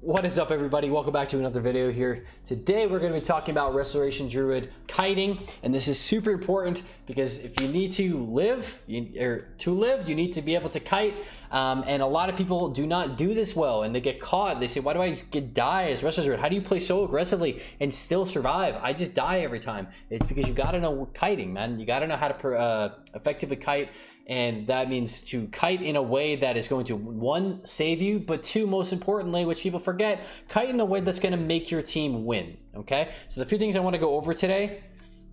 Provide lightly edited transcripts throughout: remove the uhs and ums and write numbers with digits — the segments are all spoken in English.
What is up, everybody? Welcome back to another video here. Today we're going to be talking about Restoration Druid kiting, and this is super important because if you need to live, you need to be able to kite. And a lot of people do not do this well, and they get caught. They say, "Why do I die as Restoration Druid? How do you play so aggressively and still survive? I just die every time." It's because you got to know kiting, man. You got to know how to effectively kite. And that means to kite in a way that is going to, one, save you, but two, most importantly, which people forget, kite in a way that's going to make your team win. Okay, so the few things I want to go over today,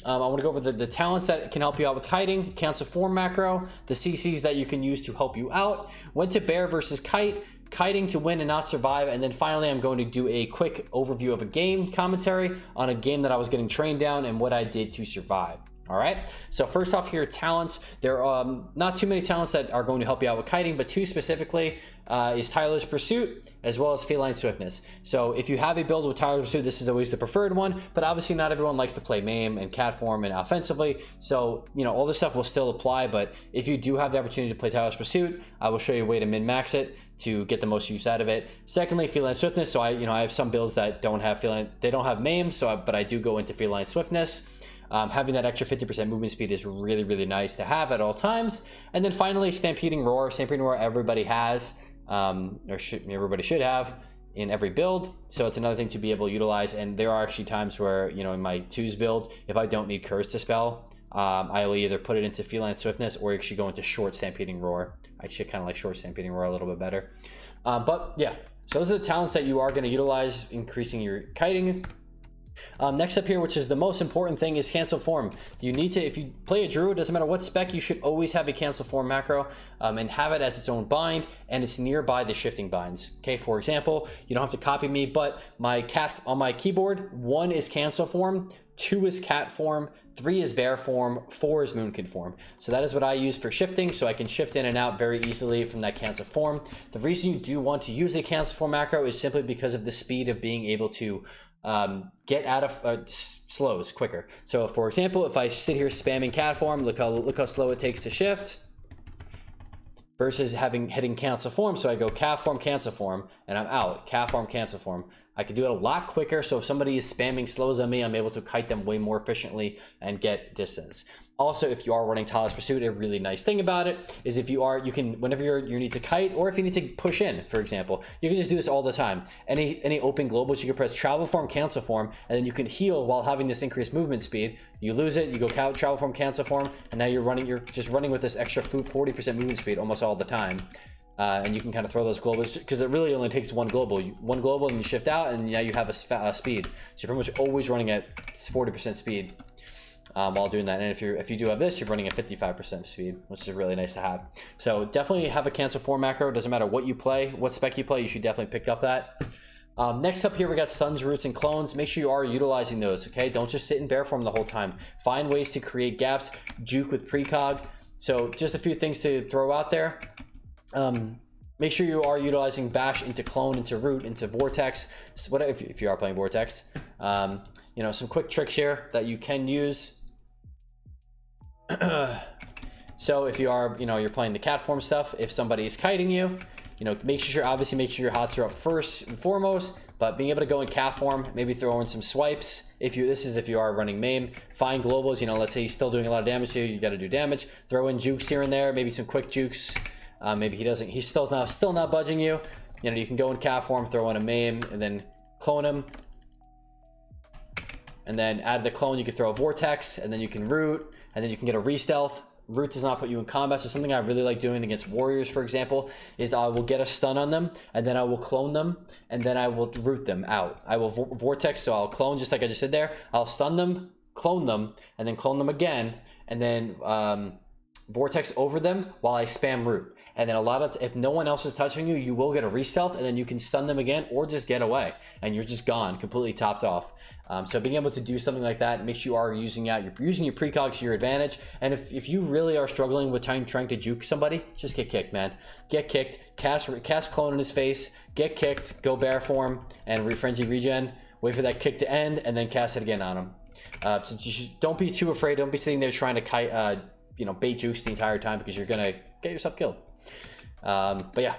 I want to go over the talents that can help you out with kiting, Cancelform macro, the CCs that you can use to help you out, when to bear versus kite, kiting to win and not survive, and then finally I'm going to do a quick overview of a game commentary on a game that I was getting trained down and what I did to survive. All right, so first off here, talents. There are not too many talents that are going to help you out with kiting, but two specifically is Tireless Pursuit as well as Feline Swiftness. So if you have a build with Tireless Pursuit, this is always the preferred one, but obviously not everyone likes to play MAME and cat form and offensively. So, you know, all this stuff will still apply, but if you do have the opportunity to play Tireless Pursuit, I will show you a way to min-max it to get the most use out of it. Secondly, Feline Swiftness. So I have some builds that don't have MAME, but I do go into Feline Swiftness. Having that extra 50% movement speed is really, really nice to have at all times. And then finally, Stampeding Roar. Stampeding Roar everybody has, everybody should have in every build. So it's another thing to be able to utilize. And there are actually times where, you know, in my 2s build, if I don't need Curse to spell, I'll either put it into Feline Swiftness or actually go into short Stampeding Roar. I actually kind of like short Stampeding Roar a little bit better. But yeah, so those are the talents that you are going to utilize, increasing your kiting. Next up here, which is the most important thing, is Cancelform. You need to, if you play a Druid, doesn't matter what spec, you should always have a Cancelform macro and have it as its own bind, and it's nearby the shifting binds. Okay, for example, you don't have to copy me, but my cat on my keyboard, 1 is Cancelform, 2 is cat form, 3 is bear form, 4 is moonkin form. So that is what I use for shifting, so I can shift in and out very easily from that Cancelform. The reason you do want to use the Cancelform macro is simply because of the speed of being able to get out of slows quicker. So for example, if I sit here spamming cat form, look how slow it takes to shift versus hitting Cancelform. So I go cat form, Cancelform, and I'm out. Cat form, Cancelform. I can do it a lot quicker. So if somebody is spamming slows on me, I'm able to kite them way more efficiently and get distance. Also, if you are running Tireless Pursuit, a really nice thing about it is if you can, whenever you need to kite, or if you need to push in, for example, you can just do this all the time. Any open globals, you can press Travel Form, Cancelform, and then you can heal while having this increased movement speed. You lose it, you go Travel Form, Cancelform, and now you're just running with this extra 40% movement speed almost all the time. And you can kind of throw those globals because it really only takes one global and you shift out, and now you have a speed. So you're pretty much always running at 40% speed while doing that. And if you do have this, you're running at 55% speed, which is really nice to have. So definitely have a Cancelform macro. Doesn't matter what you play, what spec you play, you should definitely pick up that. Next up here, we got stuns, roots, and clones. Make sure you are utilizing those. Okay, don't just sit in bear form the whole time. Find ways to create gaps. Juke with precog. So just a few things to throw out there. Make sure you are utilizing bash into clone, into root, into vortex. So what if you are playing vortex? You know, some quick tricks here that you can use. So if you are, you're playing the cat form stuff, if somebody is kiting you, make sure your hots are up first and foremost, but being able to go in cat form, maybe throw in some swipes. If you are running MAME, find globals, let's say he's still doing a lot of damage to you, you got to do damage, throw in jukes here and there, maybe some quick jukes. Maybe he's still not budging you. You can go in cat form, throw in a MAME, and then clone him. And then add the clone, you can throw a vortex, and then you can root, and then you can get a re-stealth. Root does not put you in combat, so something I really like doing against warriors, for example, is I will get a stun on them, and then I will clone them, and then I will root them out. I will vortex, so I'll clone just like I just did there. I'll stun them, clone them, and then clone them again, and then vortex over them while I spam root. And then if no one else is touching you, you will get a re-stealth, and then you can stun them again or just get away, and you're just gone, completely topped off. So being able to do something like that makes you are using your precog to your advantage. And if you really are struggling with trying to juke somebody, just get kicked, man. Get kicked, cast clone in his face, get kicked, go bear form, and frenzy regen. Wait for that kick to end, and then cast it again on him. So don't be too afraid. Don't be sitting there trying to bait jukes the entire time, because you're gonna get yourself killed. But yeah,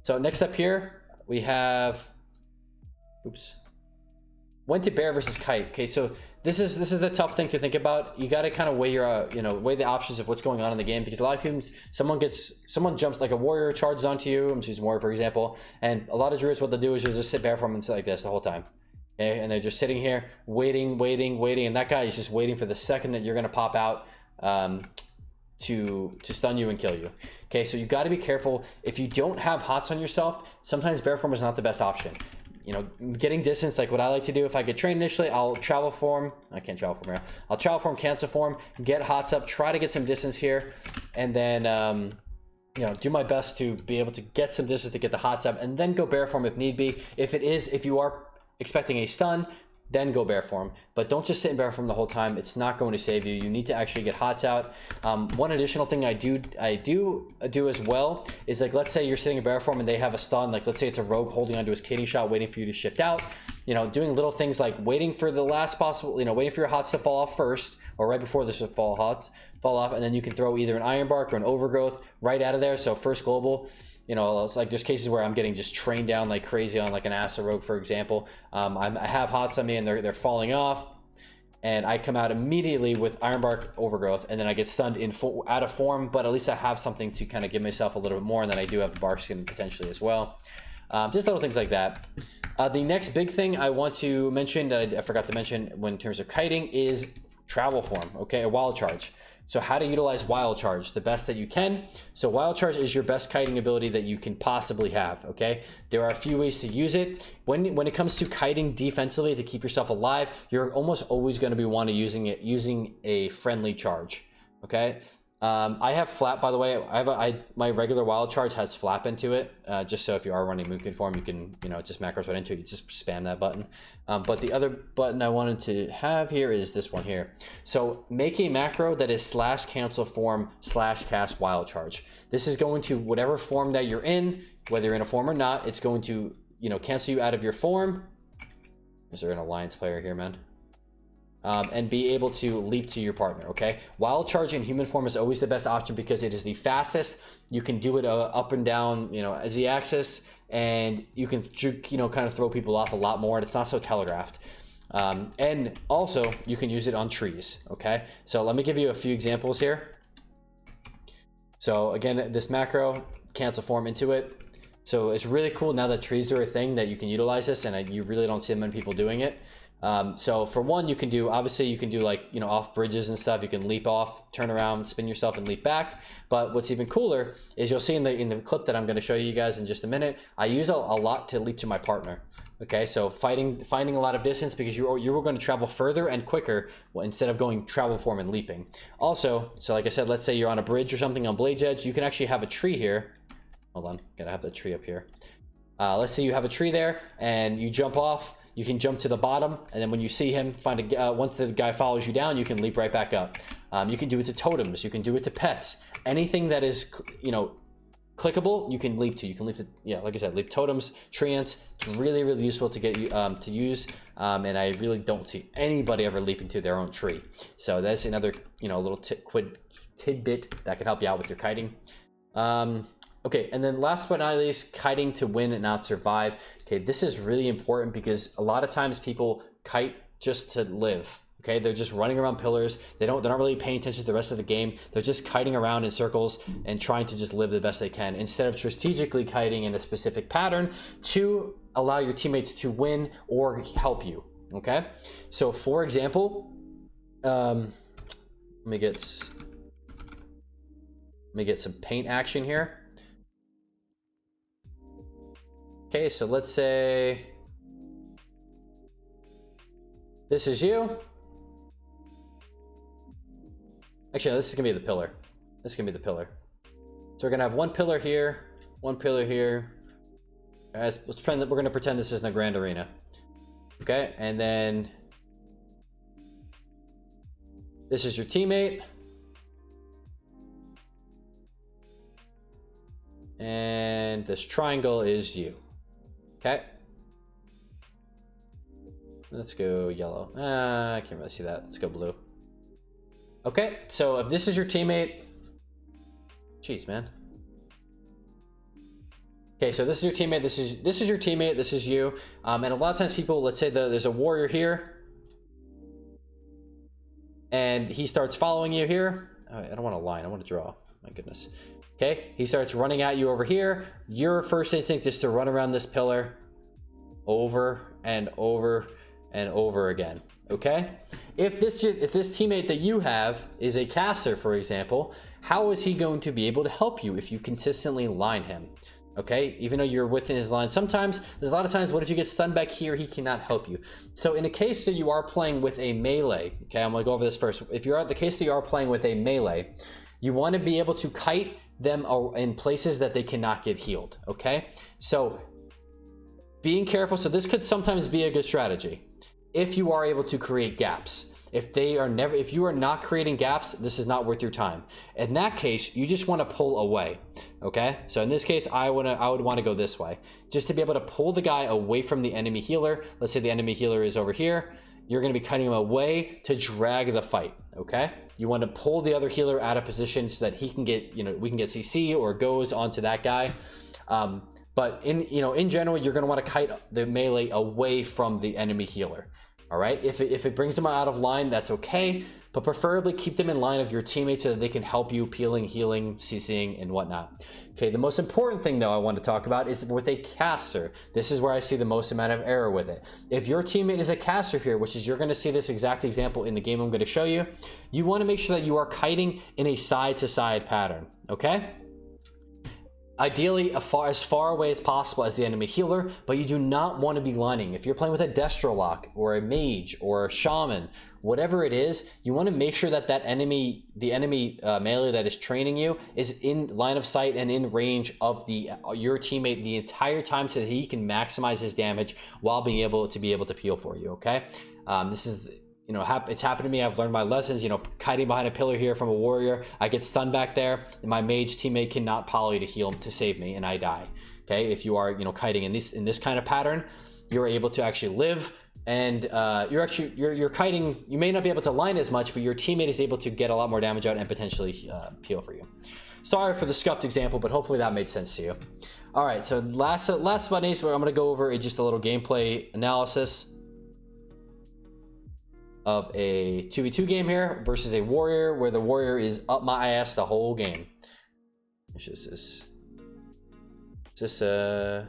so next up here we have Oops. When to bear versus kite. Okay, so this is the tough thing to think about. You got to kind of weigh your weigh the options of what's going on in the game, because a lot of times someone jumps, like a warrior charges onto you. I'm just using warrior for example, and a lot of druids, what they'll do is just sit bear form and sit like this the whole time. Okay, and they're just sitting here waiting, and that guy is just waiting for the second that you're gonna pop out to stun you and kill you. Okay, so you got to be careful. If you don't have hots on yourself, sometimes bear form is not the best option. You know, getting distance, like what I like to do if I get trained initially, I'll travel form. I can't travel form here. I'll travel form, cancel form, get hots up, try to get some distance here, and then you know, do my best to be able to get some distance to get the hots up, and then go bear form if need be. If you are expecting a stun, then go bear form, but don't just sit in bear form the whole time. It's not going to save you. You need to actually get hots out. One additional thing I do as well is, like, let's say you're sitting in bear form and they have a stun, like let's say it's a rogue holding onto his kidney shot waiting for you to shift out. You know, doing little things like waiting for the last possible, you know, waiting for your hots to fall off first, or right before this would fall off, and then you can throw either an iron bark or an overgrowth right out of there. So first global. You know, it's like there's cases where I'm getting just trained down like crazy on like an Asa rogue, for example. I have hots on me and they're falling off, and I come out immediately with Iron Bark Overgrowth, and then I get stunned out of form, but at least I have something to kind of give myself a little bit more, and then I do have the Bark Skin potentially as well. Just little things like that. The next big thing I want to mention that I forgot to mention in terms of kiting is travel form, okay, a wild charge. So how to utilize wild charge the best that you can. So wild charge is your best kiting ability that you can possibly have, okay? There are a few ways to use it. When it comes to kiting defensively to keep yourself alive, you're almost always going to be using a friendly charge, okay? I have flap, by the way. My regular wild charge has flap into it, just so if you are running Moonkin form, you can, you know, it just macros right into it. You just spam that button. But the other button I wanted to have here is this one here. So make a macro that is /Cancelform /cast wild charge. This is going to, whatever form that you're in, whether you're in a form or not, it's going to, you know, cancel you out of your form. Is there an alliance player here, man? And be able to leap to your partner, okay? Wild charge in human form is always the best option because it is the fastest. You can do it up and down, you know, as the axis, and you can, you know, kind of throw people off a lot more, and it's not so telegraphed. And also, you can use it on trees, okay? So let me give you a few examples here. So again, this macro, cancel form into it. So it's really cool now that trees are a thing that you can utilize this, and you really don't see many people doing it. So for one, you can do, obviously you can do, like, you know, off bridges and stuff. You can leap off, turn around, spin yourself and leap back. But what's even cooler is you'll see in the clip that I'm going to show you guys in just a minute, I use a lot to leap to my partner. Okay, so finding a lot of distance because you were going to travel further and quicker instead of going travel form and leaping. Also, so like I said, let's say you're on a bridge or something on Blade's Edge, you can actually have a tree here. Hold on, gotta have the tree up here. Let's say you have a tree there and you jump off. You can jump to the bottom, and then when you see him, once the guy follows you down, you can leap right back up. You can do it to totems. You can do it to pets. Anything that is, you know, clickable, you can leap to. You can leap to, yeah, like I said, leap totems, treants. It's really, really useful to get to use, and I really don't see anybody ever leaping to their own tree. So that's another, you know, little tidbit that can help you out with your kiting. Okay, and then last but not least, kiting to win and not survive. Okay, this is really important because a lot of times people kite just to live. Okay, they're just running around pillars. They're not really paying attention to the rest of the game. They're just kiting around in circles and trying to just live the best they can instead of strategically kiting in a specific pattern to allow your teammates to win or help you. Okay, so for example, let me get some paint action here. Okay, so let's say this is you. Actually, this is gonna be the pillar. This is gonna be the pillar. So we're gonna have one pillar here, one pillar here. Guys, let's pretend that we're gonna pretend this is in the Grand Arena. Okay, and then this is your teammate. And this triangle is you. Okay. Let's go yellow. I can't really see that. Let's go blue. Okay, so if this is your teammate, jeez, man. Okay, so this is your teammate, this is your teammate, this is you. And a lot of times people, let's say there's a warrior here, and he starts following you here. I don't want to line, I want to draw. My goodness. Okay, he starts running at you over here. Your first instinct is to run around this pillar over and over and over again. Okay, if this teammate that you have is a caster, for example, how is he going to be able to help you if you consistently line him? Okay, even though you're within his line, sometimes there's a lot of times, what if you get stunned back here, he cannot help you. So in a case that you are playing with a melee, okay, I'm gonna go over this first. If you're at the case that you are playing with a melee, you want to be able to kite them in places that they cannot get healed. Okay, so being careful. So this could sometimes be a good strategy if you are able to create gaps. If you are not creating gaps, this is not worth your time. In that case, you just want to pull away. Okay, so in this case, I would want to go this way, just to be able to pull the guy away from the enemy healer. Let's say the enemy healer is over here. You're going to be cutting him away to drag the fight. Okay, you want to pull the other healer out of position so that he can get, we can get CC or goes onto that guy. But in general, you're going to want to kite the melee away from the enemy healer. All right, if it brings them out of line, that's okay, but preferably keep them in line of your teammates so that they can help you peeling, healing, CCing, and whatnot. Okay, the most important thing though I want to talk about is with a caster. This is where I see the most amount of error with it. If your teammate is a caster here, which is, you're going to see this exact example in the game I'm going to show you, you want to make sure that you are kiting in a side-to-side pattern. Okay, ideally as far away as possible as the enemy healer, but you do not want to be lining. If you're playing with a Destrolock or a mage or a shaman, whatever it is, you want to make sure that the enemy melee that is training you is in line of sight and in range of your teammate the entire time, so that he can maximize his damage while being able to peel for you. Okay, this is, it's happened to me. I've learned my lessons. Kiting behind a pillar here from a warrior, I get stunned back there, and my mage teammate cannot poly to heal him to save me, and I die. Okay, if you are kiting in this kind of pattern, you're able to actually live, and you're kiting. You may not be able to line as much, but your teammate is able to get a lot more damage out and potentially peel for you. Sorry for the scuffed example, but hopefully that made sense to you. All right, so last but not least, I'm going to go over just a little gameplay analysis of a 2v2 game here versus a warrior, where the warrior is up my ass the whole game. It's just all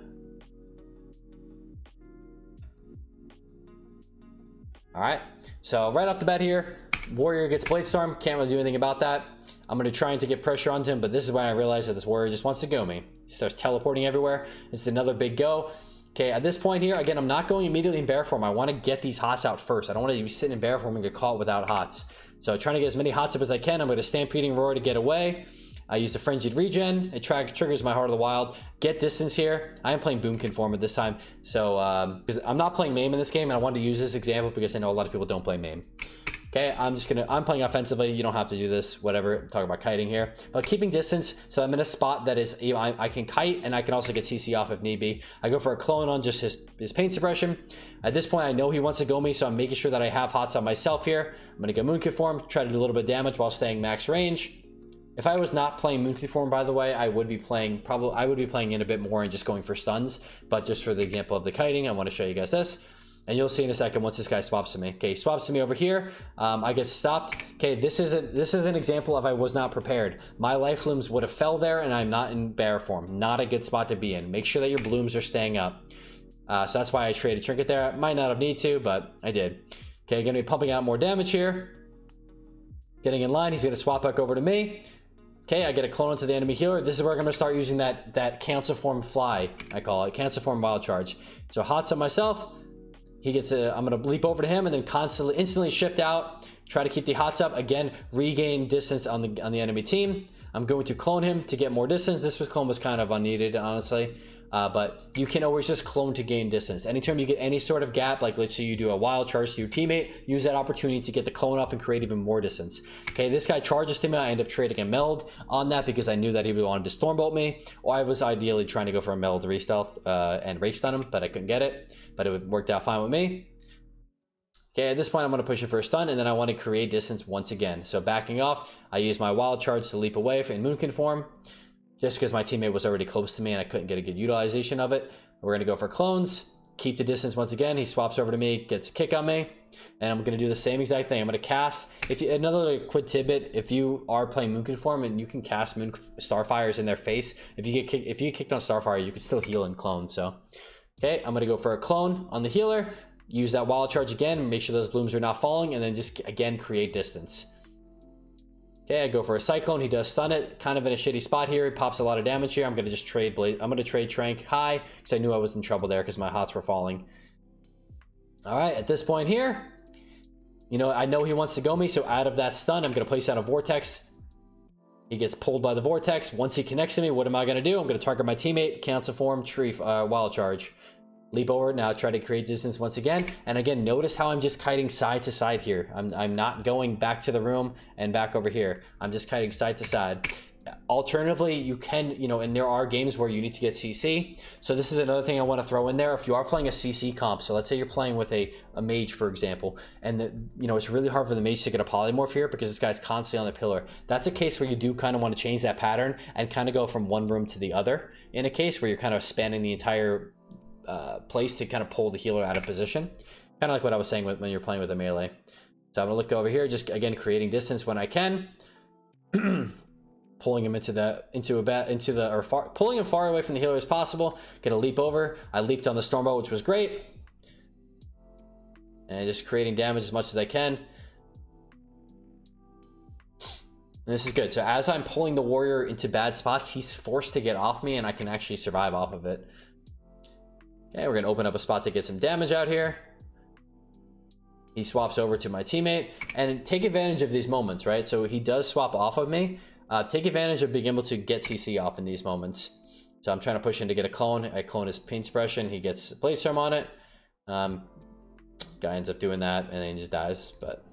right, so right off the bat here, warrior gets Blade Storm. Can't really do anything about that. I'm going to try to get pressure onto him, but this is when I realize that this warrior just wants to go me. He starts teleporting everywhere. It's another big go. Okay, at this point here, again, I'm not going immediately in bear form. I want to get these hots out first. I don't want to be sitting in bear form and get caught without hots. So trying to get as many hots up as I can. I'm going to Stampeding Roar to get away. I use the Frenzied Regen. It triggers my Heart of the Wild. Get distance here. I am playing Boomkin form at this time. So, because I'm not playing MAME in this game, and I wanted to use this example because I know a lot of people don't play MAME. Okay, I'm playing offensively. You don't have to do this, whatever. Talk about kiting here. But keeping distance, so I'm in a spot that is, I can kite, and I can also get CC off if need be. I go for a clone on just his pain suppression. At this point, I know he wants to go me, so I'm making sure that I have hots on myself here. I'm going to go Moonkin form, try to do a little bit of damage while staying max range. If I was not playing Moonkin form, by the way, I would be playing in a bit more and just going for stuns. But just for the example of the kiting, I want to show you guys this. And you'll see in a second once this guy swaps to me. Okay, he swaps to me over here. I get stopped. Okay, this is an example of I was not prepared. My life blooms would have fell there, and I'm not in bear form. Not a good spot to be in. Make sure that your blooms are staying up. So that's why I traded Trinket there. I might not have need to, but I did. Okay, gonna be pumping out more damage here. Getting in line, he's gonna swap back over to me. Okay, I get a clone onto the enemy healer. This is where I'm gonna start using that Cancelform fly, I call it, Cancelform wild charge. So hots on myself. I'm gonna leap over to him and then instantly shift out, try to keep the hots up. Again, regain distance on the enemy team. I'm going to clone him to get more distance. This clone was kind of unneeded, honestly. But you can always just clone to gain distance. Anytime you get any sort of gap, like let's say you do a wild charge to your teammate, use that opportunity to get the clone off and create even more distance. Okay, this guy charges to me. I end up trading a meld on that because I knew that he would want to Stormbolt me. Or I was ideally trying to go for a meld re-stealth and rake stun him, but I couldn't get it. But it worked out fine with me. Okay, at this point, I'm going to push it for a stun, and then I want to create distance once again. So backing off, I use my wild charge to leap away in Moonkin form. just because my teammate was already close to me and I couldn't get a good utilization of it. We're gonna go for clones, keep the distance once again. He swaps over to me, gets a kick on me, and I'm gonna do the same exact thing. I'm gonna cast. Another quick tidbit: if you are playing Cancelform and you can cast Starfires in their face, if you get kicked on Starfire, you can still heal and clone. So, okay, I'm gonna go for a clone on the healer. Use that wild charge again. Make sure those blooms are not falling, and then just again create distance. Okay, I go for a cyclone. He does stun it. Kind of in a shitty spot here. He pops a lot of damage here. I'm gonna just trade Blade. I'm gonna trade Trank high because I knew I was in trouble there because my hots were falling. All right, at this point here, you know, I know he wants to go me, so out of that stun, I'm gonna place out a vortex. He gets pulled by the vortex. Once he connects to me, what am I gonna do? I'm gonna target my teammate, Cancelform, tree, wild charge. Leap over, now try to create distance once again. And again, notice how I'm just kiting side to side here. I'm not going back to the room and back over here. I'm just kiting side to side. Alternatively, you can, you know, and there are games where you need to get CC. So this is another thing I want to throw in there. If you are playing a CC comp, so let's say you're playing with a mage, for example, and you know, it's really hard for the mage to get a polymorph here because this guy's constantly on the pillar. That's a case where you do kind of want to change that pattern and kind of go from one room to the other. In a case where you're kind of spanning the entire place to kind of pull the healer out of position, kind of like what I was saying when you're playing with a melee. So I'm gonna look over here, just again creating distance when I can, pulling him pulling him far away from the healer as possible. Gonna leap over. I leaped on the Stormbolt, which was great, and just creating damage as much as I can. And this is good. So as I'm pulling the warrior into bad spots, he's forced to get off me, and I can actually survive off of it. Okay, we're gonna open up a spot to get some damage out here. He swaps over to my teammate, and take advantage of these moments, right? So he does swap off of me. Take advantage of being able to get CC off in these moments. So I'm trying to push in to get a clone. I clone his pain suppression. He gets a Blaze Storm on it. Guy ends up doing that, and then he just dies. But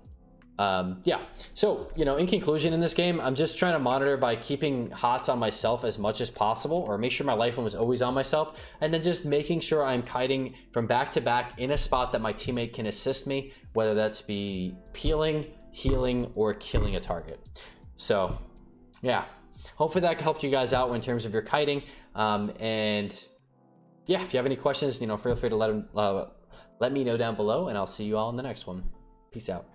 yeah, so, you know, in conclusion, in this game, I'm just trying to monitor by keeping hots on myself as much as possible, or make sure my life was always on myself, and then just making sure I'm kiting from back to back in a spot that my teammate can assist me, whether that's be peeling, healing, or killing a target. So yeah, hopefully that helped you guys out in terms of your kiting. And yeah, if you have any questions, you know, feel free to let me know down below, and I'll see you all in the next one. Peace out.